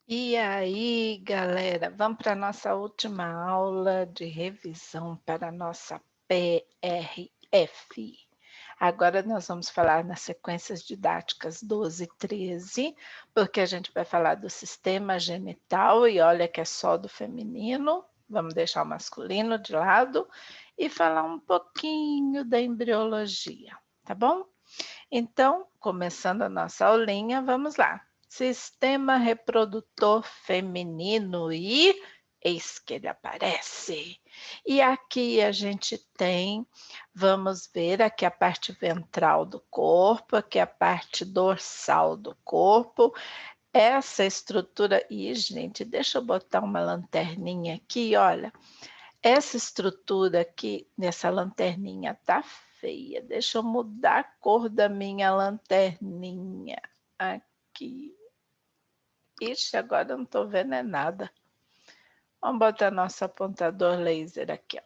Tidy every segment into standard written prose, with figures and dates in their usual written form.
E aí, galera, vamos para a nossa última aula de revisão para a nossa PRF. Agora nós vamos falar nas sequências didáticas 12 e 13, porque a gente vai falar do sistema genital e olha que é só do feminino, vamos deixar o masculino de lado e falar um pouquinho da embriologia, tá bom? Então, começando a nossa aulinha, vamos lá. Sistema reprodutor feminino e eis que ele aparece. E aqui a gente tem, vamos ver aqui a parte ventral do corpo, aqui a parte dorsal do corpo. Essa estrutura, e gente, deixa eu botar uma lanterninha aqui, olha. Essa estrutura aqui, nessa lanterninha, tá feia. Deixa eu mudar a cor da minha lanterninha. Aqui. Ixi, agora eu não tô vendo é nada. Vamos botar nosso apontador laser aqui, ó.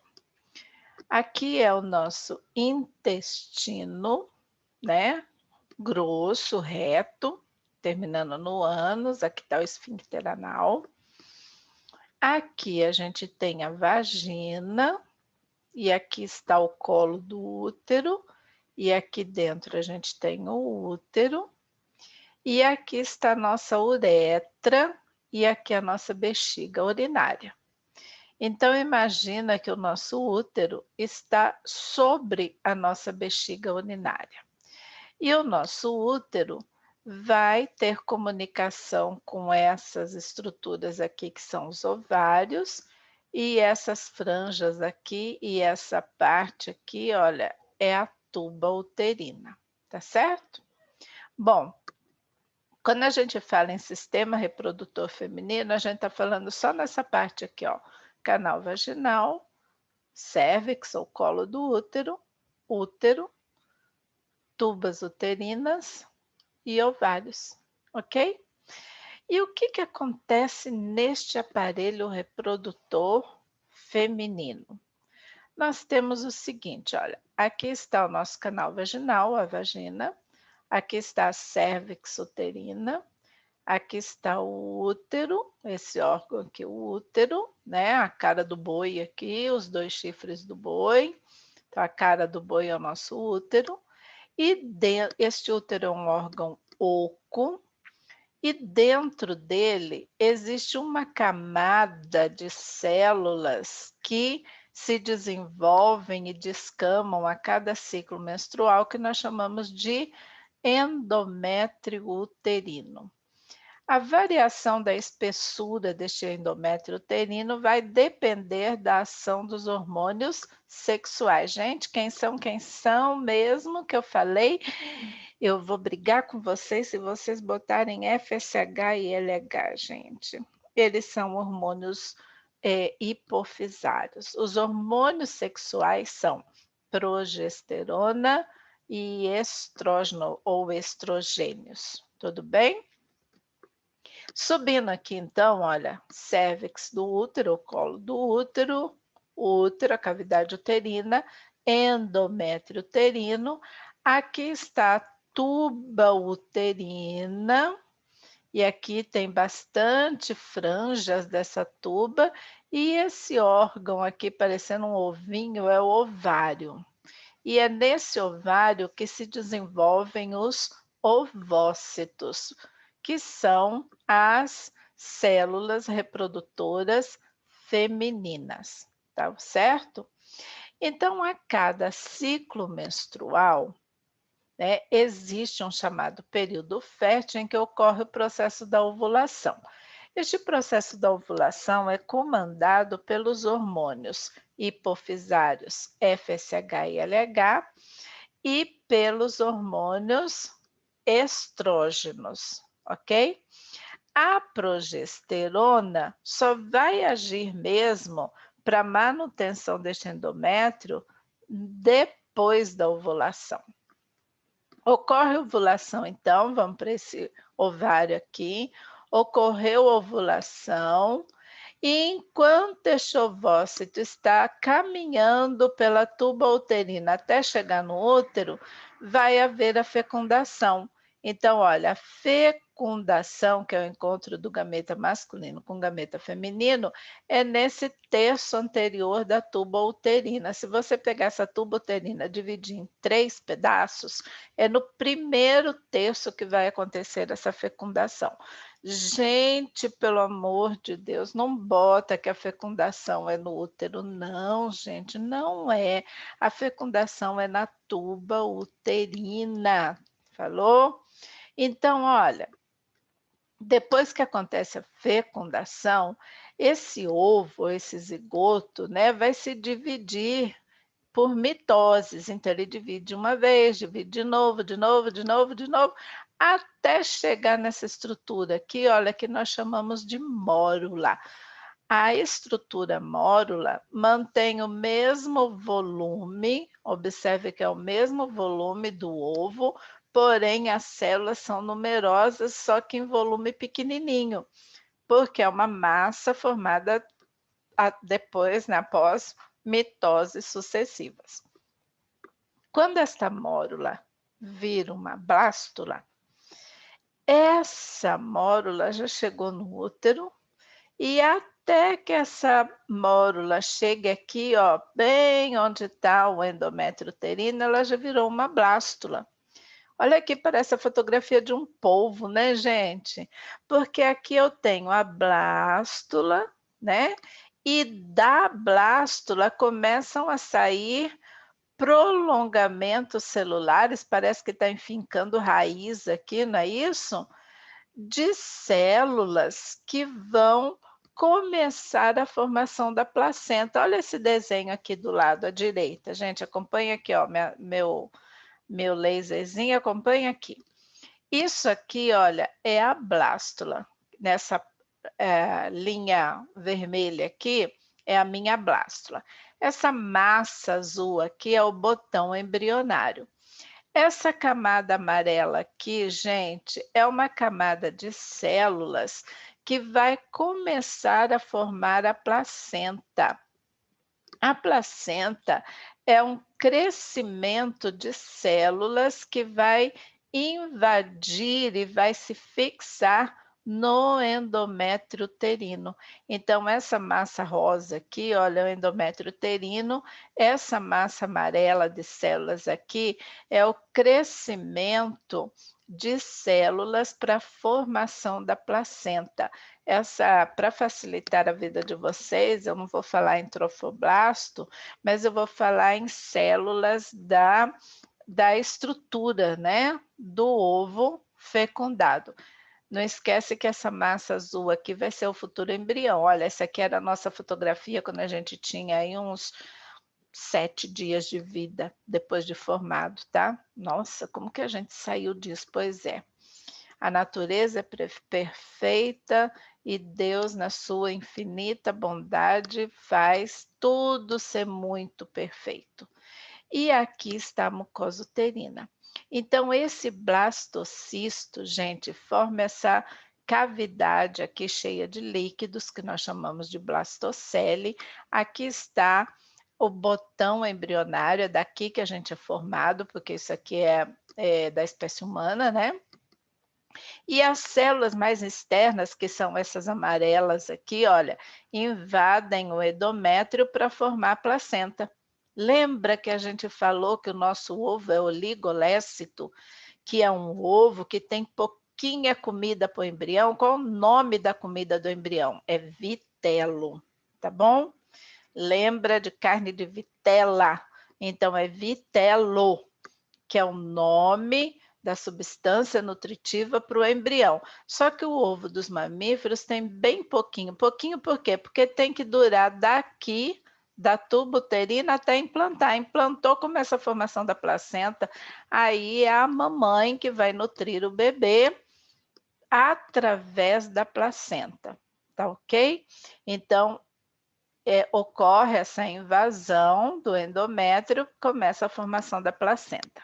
Aqui é o nosso intestino, né? Grosso, reto, terminando no ânus. Aqui tá o esfíncter anal. Aqui a gente tem a vagina. E aqui está o colo do útero, e aqui dentro a gente tem o útero, e aqui está a nossa uretra, e aqui a nossa bexiga urinária. Então imagina que o nosso útero está sobre a nossa bexiga urinária. E o nosso útero vai ter comunicação com essas estruturas aqui que são os ovários e essas franjas aqui e essa parte aqui, olha, é a tuba uterina, tá certo? Bom, quando a gente fala em sistema reprodutor feminino, a gente está falando só nessa parte aqui, ó, canal vaginal, cérvix ou colo do útero, útero, tubas uterinas e ovários, ok? E o que acontece neste aparelho reprodutor feminino? Nós temos o seguinte, olha, aqui está o nosso canal vaginal, a vagina, aqui está a cérvix uterina, aqui está o útero, esse órgão aqui, o útero, né? A cara do boi aqui, os dois chifres do boi. Então, a cara do boi é o nosso útero. E este útero é um órgão oco, e dentro dele existe uma camada de células que se desenvolvem e descamam a cada ciclo menstrual, que nós chamamos de endométrio uterino. A variação da espessura deste endométrio uterino vai depender da ação dos hormônios sexuais. Gente, quem são mesmo que eu falei? Eu vou brigar com vocês se vocês botarem FSH e LH, gente. Eles são hormônios hipofisários. Os hormônios sexuais são progesterona e estrógeno ou estrogênios. Tudo bem? Subindo aqui então, olha, cérvix do útero, colo do útero, útero, a cavidade uterina, endométrio uterino. Aqui está a tuba uterina, e aqui tem bastante franjas dessa tuba, e esse órgão aqui parecendo um ovinho é o ovário. E é nesse ovário que se desenvolvem os ovócitos, que são as células reprodutoras femininas, tá certo? Então, a cada ciclo menstrual, né, existe um chamado período fértil em que ocorre o processo da ovulação. Este processo da ovulação é comandado pelos hormônios hipofisários FSH e LH e pelos hormônios estrógenos, ok? A progesterona só vai agir mesmo para manutenção deste endométrio depois da ovulação. Ocorre ovulação, então, vamos para esse ovário aqui. Ocorreu ovulação, e enquanto este ovócito está caminhando pela tuba uterina até chegar no útero, vai haver a fecundação. Então, olha, a fecundação, que é o encontro do gameta masculino com o gameta feminino, é nesse terço anterior da tuba uterina. Se você pegar essa tuba uterina e dividir em 3 pedaços, é no primeiro terço que vai acontecer essa fecundação. Gente, pelo amor de Deus, não bota que a fecundação é no útero, não, gente, não é. A fecundação é na tuba uterina. Falou? Então, olha, depois que acontece a fecundação, esse ovo, esse zigoto, né, vai se dividir por mitoses. Então, ele divide uma vez, divide de novo, de novo, de novo, de novo, até chegar nessa estrutura aqui, olha, que nós chamamos de mórula. A estrutura mórula mantém o mesmo volume, observe que é o mesmo volume do ovo, porém as células são numerosas, só que em volume pequenininho, porque é uma massa formada depois, né, após mitoses sucessivas. Quando esta mórula vira uma blástula, essa mórula já chegou no útero e até que essa mórula chegue aqui, ó, bem onde está o endométrio uterino, ela já virou uma blástula. Olha aqui, parece a fotografia de um polvo, né, gente? Porque aqui eu tenho a blástula, né? E da blástula começam a sair prolongamentos celulares, parece que está enfincando raiz aqui, não é isso? De células que vão começar a formação da placenta. Olha esse desenho aqui do lado à direita, gente, acompanha aqui, ó, meu laserzinho, acompanha aqui. Isso aqui, olha, é a blástula. Nessa linha vermelha aqui é a minha blástula. Essa massa azul aqui é o botão embrionário. Essa camada amarela aqui, gente, é uma camada de células que vai começar a formar a placenta. A placenta é um crescimento de células que vai invadir e vai se fixar no endométrio uterino. Então, essa massa rosa aqui, olha, é o endométrio uterino, essa massa amarela de células aqui é o crescimento de células para a formação da placenta. Essa, para facilitar a vida de vocês, eu não vou falar em trofoblasto, mas eu vou falar em células da estrutura, né, do ovo fecundado. Não esquece que essa massa azul aqui vai ser o futuro embrião. Olha, essa aqui era a nossa fotografia quando a gente tinha aí uns 7 dias de vida depois de formado, tá? Nossa, como que a gente saiu disso? Pois é. A natureza é perfeita e Deus, na sua infinita bondade, faz tudo ser muito perfeito. E aqui está a mucosa uterina. Então, esse blastocisto, gente, forma essa cavidade aqui cheia de líquidos, que nós chamamos de blastocele. Aqui está o botão embrionário, é daqui que a gente é formado, porque isso aqui é da espécie humana, né? E as células mais externas, que são essas amarelas aqui, olha, invadem o endométrio para formar a placenta. Lembra que a gente falou que o nosso ovo é oligolécito, que é um ovo que tem pouquinha comida para o embrião? Qual o nome da comida do embrião? É vitelo, tá bom? Lembra de carne de vitela? Então é vitelo, que é o nome da substância nutritiva para o embrião. Só que o ovo dos mamíferos tem bem pouquinho. Pouquinho por quê? Porque tem que durar daqui da tuba uterina até implantar. Implantou, começa a formação da placenta, aí é a mamãe que vai nutrir o bebê através da placenta, tá ok? Então, ocorre essa invasão do endométrio, começa a formação da placenta.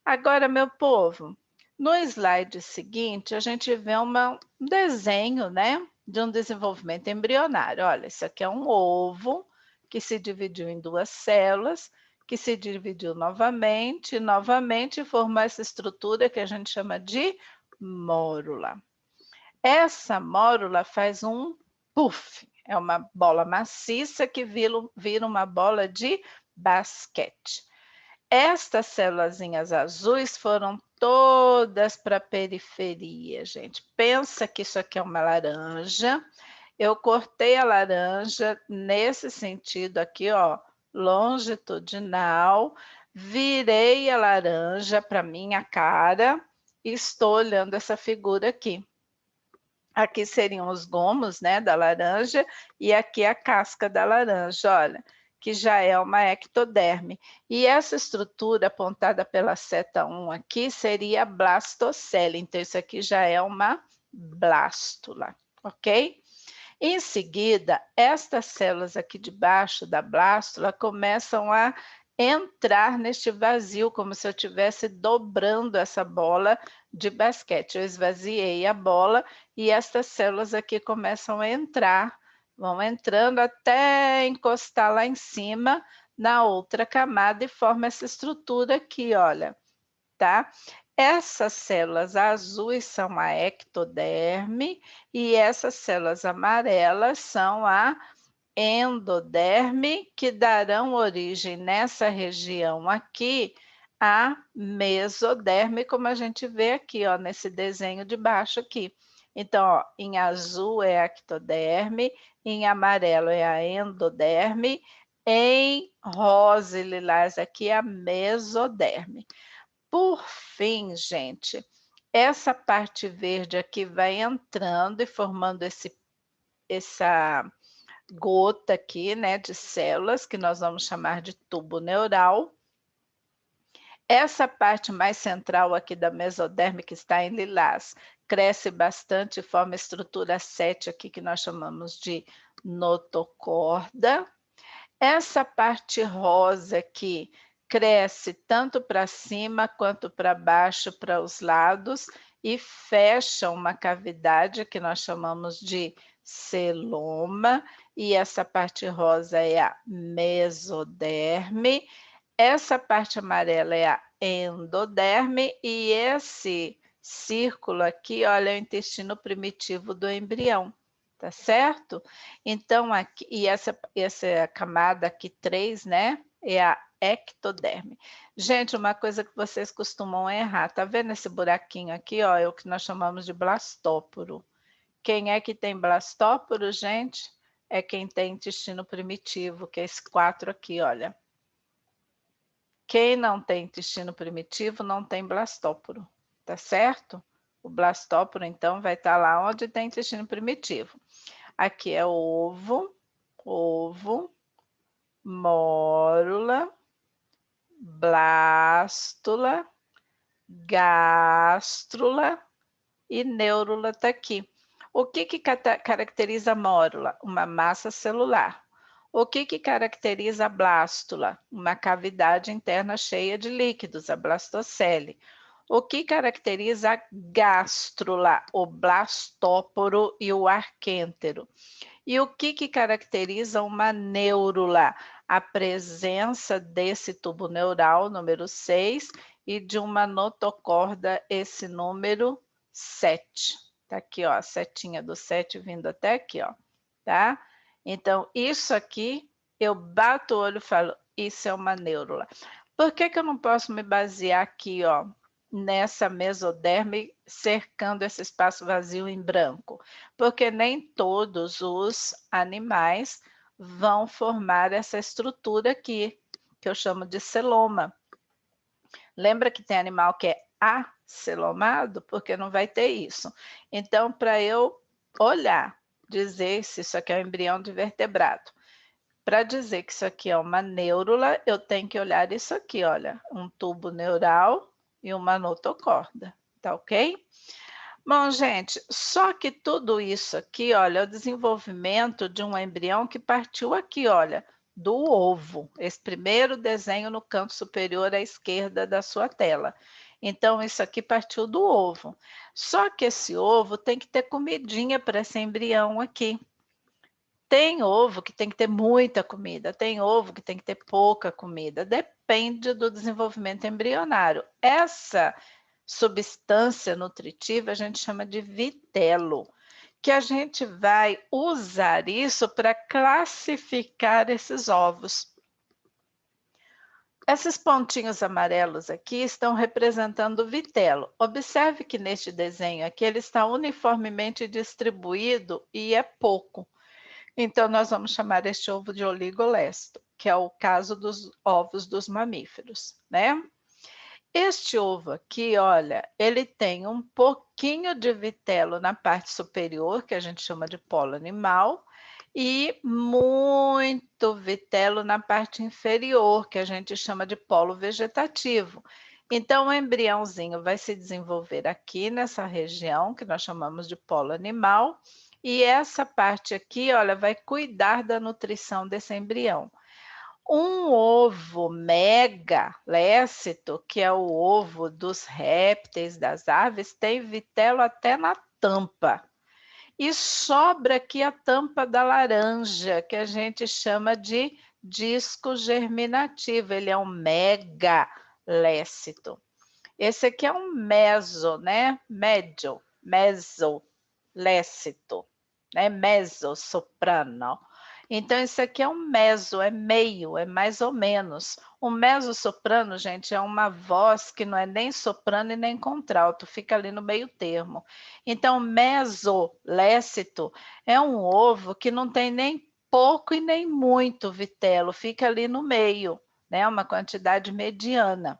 Agora, meu povo, no slide seguinte, a gente vê um desenho, né, de um desenvolvimento embrionário. Olha, isso aqui é um ovo que se dividiu em 2 células, que se dividiu novamente, novamente formou essa estrutura que a gente chama de mórula. Essa mórula faz um puff, é uma bola maciça que vira uma bola de basquete. Estas célulazinhas azuis foram todas para a periferia, gente. Pensa que isso aqui é uma laranja. Eu cortei a laranja nesse sentido aqui, ó, longitudinal. Virei a laranja para minha cara e estou olhando essa figura aqui. Aqui seriam os gomos, né, da laranja, e aqui a casca da laranja, olha, que já é uma ectoderme. E essa estrutura apontada pela seta 1 aqui seria a blastocele, então isso aqui já é uma blástula, ok? Em seguida, estas células aqui de baixo da blástula começam a entrar neste vazio, como se eu estivesse dobrando essa bola de basquete. Eu esvaziei a bola e estas células aqui começam a entrar, vão entrando até encostar lá em cima na outra camada e forma essa estrutura aqui, olha, tá? Essas células azuis são a ectoderme e essas células amarelas são a endoderme, que darão origem nessa região aqui a mesoderme, como a gente vê aqui, ó, nesse desenho de baixo aqui. Então, ó, em azul é a ectoderme, em amarelo é a endoderme, em rosa e lilás aqui é a mesoderme. Por fim, gente, essa parte verde aqui vai entrando e formando essa gota aqui, né, de células, que nós vamos chamar de tubo neural. Essa parte mais central aqui da mesoderme, que está em lilás, cresce bastante e forma a estrutura 7 aqui, que nós chamamos de notocorda. Essa parte rosa aqui cresce tanto para cima quanto para baixo, para os lados, e fecha uma cavidade que nós chamamos de celoma, e essa parte rosa é a mesoderme, essa parte amarela é a endoderme, e esse círculo aqui, olha, é o intestino primitivo do embrião, tá certo? Então, aqui, e essa camada aqui 3, né, é a ectoderme. Gente, uma coisa que vocês costumam errar, tá vendo esse buraquinho aqui, ó, é o que nós chamamos de blastóporo. Quem é que tem blastóporo, gente? É quem tem intestino primitivo, que é esse 4 aqui, olha. Quem não tem intestino primitivo não tem blastóporo, tá certo? O blastóporo, então, vai estar lá onde tem intestino primitivo. Aqui é ovo, mórula, blástula, gástrula e neurula está aqui. O que caracteriza a mórula? Uma massa celular. O que caracteriza a blástula? Uma cavidade interna cheia de líquidos, a blastocele. O que caracteriza a gástrula? O blastóporo e o arquêntero. E o que caracteriza uma neurula? A presença desse tubo neural, número 6, e de uma notocorda, esse número 7. Tá aqui, ó, a setinha do 7 vindo até aqui, ó, tá? Então, isso aqui, eu bato o olho e falo, isso é uma neurula. Por que eu não posso me basear aqui, ó, nessa mesoderme cercando esse espaço vazio em branco? Porque nem todos os animais vão formar essa estrutura aqui, que eu chamo de celoma. Lembra que tem animal que é acelomado? Porque não vai ter isso. Então, para eu olhar, dizer se isso aqui é um embrião de vertebrado, para dizer que isso aqui é uma neurula, eu tenho que olhar isso aqui, olha, um tubo neural e uma notocorda, tá ok? Bom, gente, só que tudo isso aqui, olha, é o desenvolvimento de um embrião que partiu aqui, olha, do ovo. Esse primeiro desenho no canto superior à esquerda da sua tela. Então, isso aqui partiu do ovo. Só que esse ovo tem que ter comidinha para esse embrião aqui. Tem ovo que tem que ter muita comida, tem ovo que tem que ter pouca comida, depende do desenvolvimento embrionário. Essa substância nutritiva a gente chama de vitelo, que a gente vai usar isso para classificar esses ovos. Esses pontinhos amarelos aqui estão representando o vitelo. Observe que neste desenho aqui ele está uniformemente distribuído e é pouco. Então, nós vamos chamar este ovo de oligolesto, que é o caso dos ovos dos mamíferos, né? Este ovo aqui, olha, ele tem um pouquinho de vitelo na parte superior, que a gente chama de polo animal, e muito vitelo na parte inferior, que a gente chama de polo vegetativo. Então, o embriãozinho vai se desenvolver aqui nessa região, que nós chamamos de polo animal, e essa parte aqui, olha, vai cuidar da nutrição desse embrião. Um ovo mega lécito, que é o ovo dos répteis, das aves, tem vitelo até na tampa. E sobra aqui a tampa da laranja, que a gente chama de disco germinativo. Ele é um mega lécito. Esse aqui é um meso, né? Médio, meso, lécito, né? Meso, soprano. Então, isso aqui é um meso, é meio, é mais ou menos. O mezzo-soprano, gente, é uma voz que não é nem soprano e nem contralto, fica ali no meio termo. Então, mesolécito é um ovo que não tem nem pouco e nem muito vitelo, fica ali no meio, né? Uma quantidade mediana,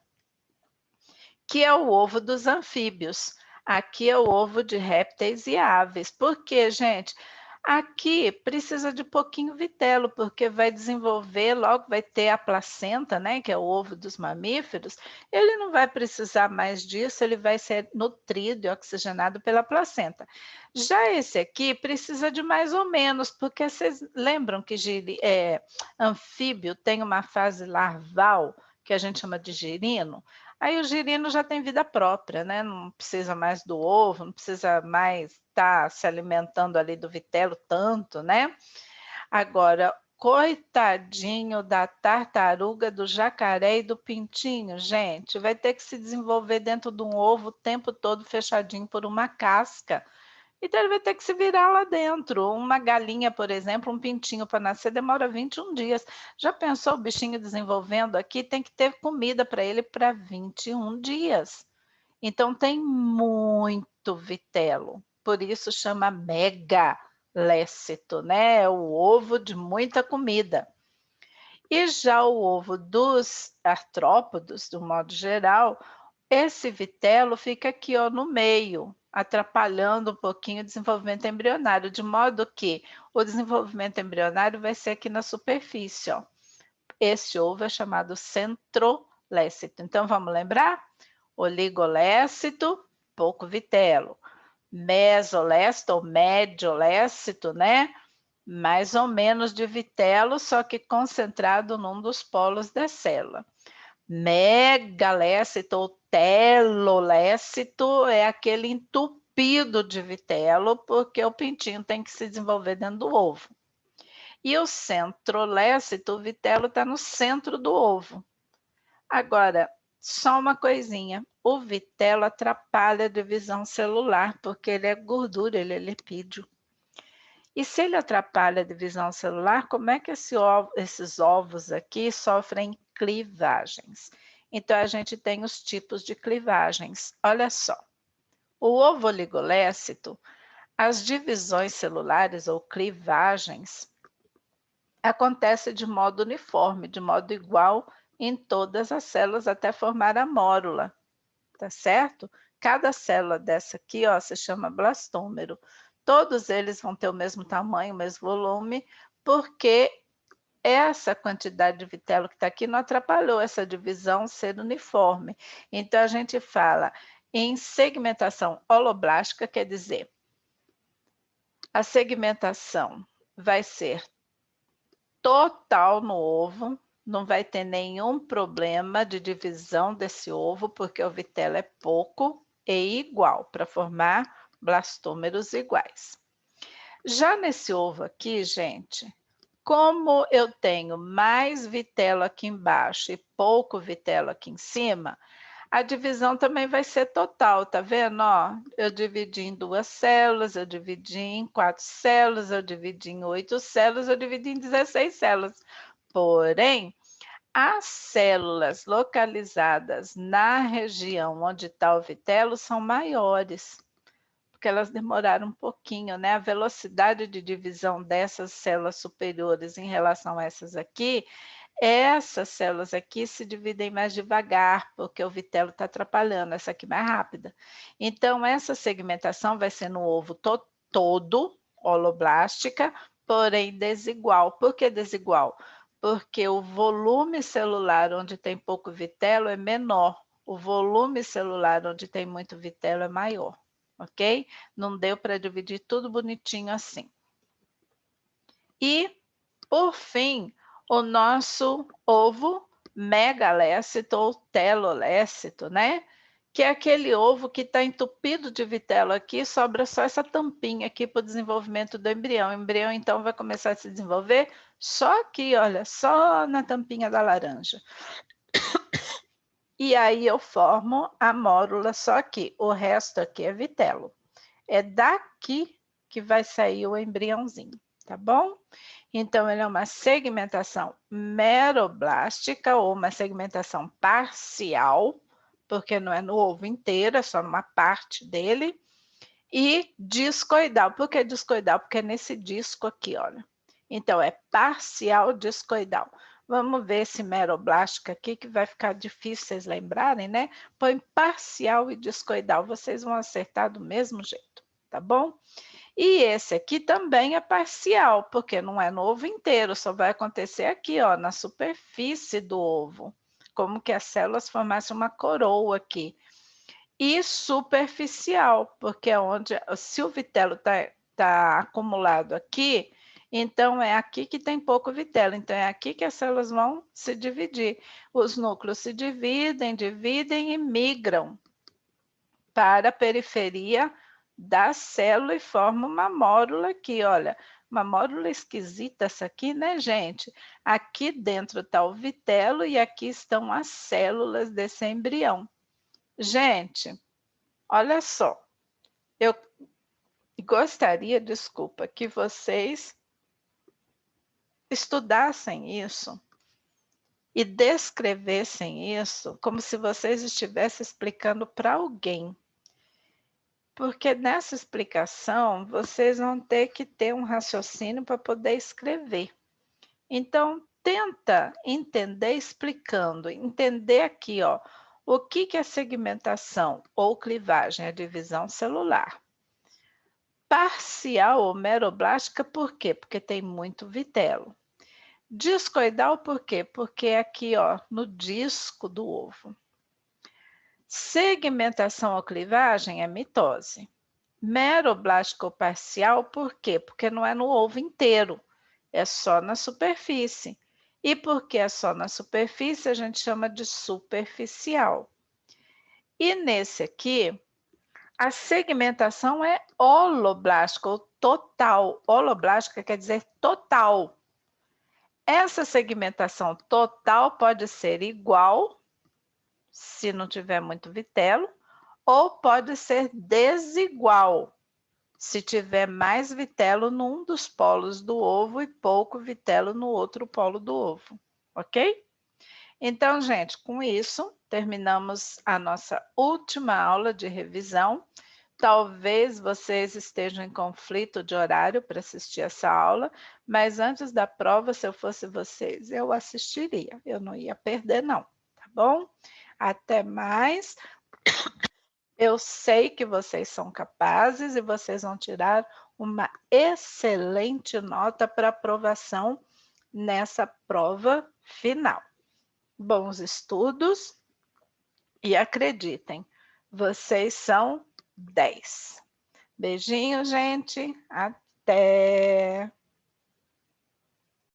que é o ovo dos anfíbios. Aqui é o ovo de répteis e aves. Por quê, gente? Aqui precisa de pouquinho vitelo, porque vai desenvolver, logo vai ter a placenta, né, que é o ovo dos mamíferos. Ele não vai precisar mais disso, ele vai ser nutrido e oxigenado pela placenta. Já esse aqui precisa de mais ou menos, porque vocês lembram que anfíbio tem uma fase larval, que a gente chama de girino? Aí o girino já tem vida própria, né? Não precisa mais do ovo, não precisa mais estar se alimentando ali do vitelo tanto, né? Agora, coitadinho da tartaruga, do jacaré e do pintinho, gente, vai ter que se desenvolver dentro de um ovo o tempo todo fechadinho por uma casca. Então ele vai ter que se virar lá dentro. Uma galinha, por exemplo, um pintinho para nascer demora 21 dias. Já pensou o bichinho desenvolvendo aqui? Tem que ter comida para ele para 21 dias. Então tem muito vitelo. Por isso chama mega lécito, né? É o ovo de muita comida. E já o ovo dos artrópodos, do modo geral, esse vitelo fica aqui, ó, no meio, atrapalhando um pouquinho o desenvolvimento embrionário, de modo que o desenvolvimento embrionário vai ser aqui na superfície, ó. Este ovo é chamado centrolécito. Então, vamos lembrar? Oligolécito, pouco vitelo. Mesolécito ou mediolécito, né? Mais ou menos de vitelo, só que concentrado num dos polos da célula. Megalécito ou telolécito é aquele entupido de vitelo, porque o pintinho tem que se desenvolver dentro do ovo. E o centrolécito, o vitelo está no centro do ovo. Agora, só uma coisinha, o vitelo atrapalha a divisão celular, porque ele é gordura, ele é lipídio. E se ele atrapalha a divisão celular, como é que esses ovos aqui sofrem clivagens? Então, a gente tem os tipos de clivagens. Olha só, o ovo oligolécito, as divisões celulares ou clivagens acontecem de modo uniforme, de modo igual em todas as células até formar a mórula, tá certo? Cada célula dessa aqui, ó, se chama blastômero. Todos eles vão ter o mesmo tamanho, o mesmo volume, porque essa quantidade de vitelo que está aqui não atrapalhou essa divisão ser uniforme. Então, a gente fala em segmentação holoblástica, quer dizer, a segmentação vai ser total no ovo, não vai ter nenhum problema de divisão desse ovo, porque o vitelo é pouco e igual, para formar blastômeros iguais. Já nesse ovo aqui, gente, como eu tenho mais vitelo aqui embaixo e pouco vitelo aqui em cima, a divisão também vai ser total, tá vendo, ó? Eu dividi em 2 células, eu dividi em 4 células, eu dividi em 8 células, eu dividi em 16 células. Porém, as células localizadas na região onde está o vitelo são maiores, porque elas demoraram um pouquinho, né? A velocidade de divisão dessas células superiores em relação a essas células aqui se dividem mais devagar, porque o vitelo está atrapalhando, essa aqui mais rápida. Então, essa segmentação vai ser no ovo todo, holoblástica, porém desigual. Por que desigual? Porque o volume celular onde tem pouco vitelo é menor, o volume celular onde tem muito vitelo é maior, ok? Não deu para dividir tudo bonitinho assim. E, por fim, o nosso ovo megalécito ou telolécito, né? Que é aquele ovo que está entupido de vitelo aqui, sobra só essa tampinha aqui para o desenvolvimento do embrião. O embrião, então, vai começar a se desenvolver só aqui, olha, só na tampinha da laranja. E aí eu formo a mórula só aqui, o resto aqui é vitelo. É daqui que vai sair o embriãozinho, tá bom? Então, ele é uma segmentação meroblástica ou uma segmentação parcial, porque não é no ovo inteiro, é só numa parte dele. E discoidal. Por que discoidal? Porque é nesse disco aqui, olha. Então, é parcial discoidal. Vamos ver esse meroblástico aqui, que vai ficar difícil vocês lembrarem, né? Põe parcial e discoidal, vocês vão acertar do mesmo jeito, tá bom? E esse aqui também é parcial, porque não é no ovo inteiro, só vai acontecer aqui, ó, na superfície do ovo, como que as células formassem uma coroa aqui. E superficial, porque é onde, se o vitelo tá acumulado aqui, então é aqui que tem pouco vitelo, então é aqui que as células vão se dividir. Os núcleos se dividem e migram para a periferia da célula e forma uma mórula aqui, olha, uma mórula esquisita essa aqui, né, gente? Aqui dentro está o vitelo e aqui estão as células desse embrião. Gente, olha só, eu gostaria, desculpa, que vocês estudassem isso e descrevessem isso como se vocês estivessem explicando para alguém. Porque nessa explicação, vocês vão ter que ter um raciocínio para poder escrever. Então, tenta entender explicando, entender aqui, ó, o que é segmentação ou clivagem, a divisão celular. Parcial ou meroblástica, por quê? Porque tem muito vitelo. Discoidal, por quê? Porque é aqui, ó, no disco do ovo. Segmentação ou clivagem é mitose. Meroblástica ou parcial, por quê? Porque não é no ovo inteiro, é só na superfície. E porque é só na superfície, a gente chama de superficial. E nesse aqui, a segmentação é holoblástica ou total. Holoblástica quer dizer total. Essa segmentação total pode ser igual, se não tiver muito vitelo, ou pode ser desigual, se tiver mais vitelo num dos polos do ovo e pouco vitelo no outro polo do ovo, ok? Então, gente, com isso, terminamos a nossa última aula de revisão. Talvez vocês estejam em conflito de horário para assistir essa aula, mas antes da prova, se eu fosse vocês, eu assistiria, eu não ia perder não, tá bom? Até mais. Eu sei que vocês são capazes e vocês vão tirar uma excelente nota para aprovação nessa prova final. Bons estudos e acreditem, vocês são 10. Beijinho, gente. Até!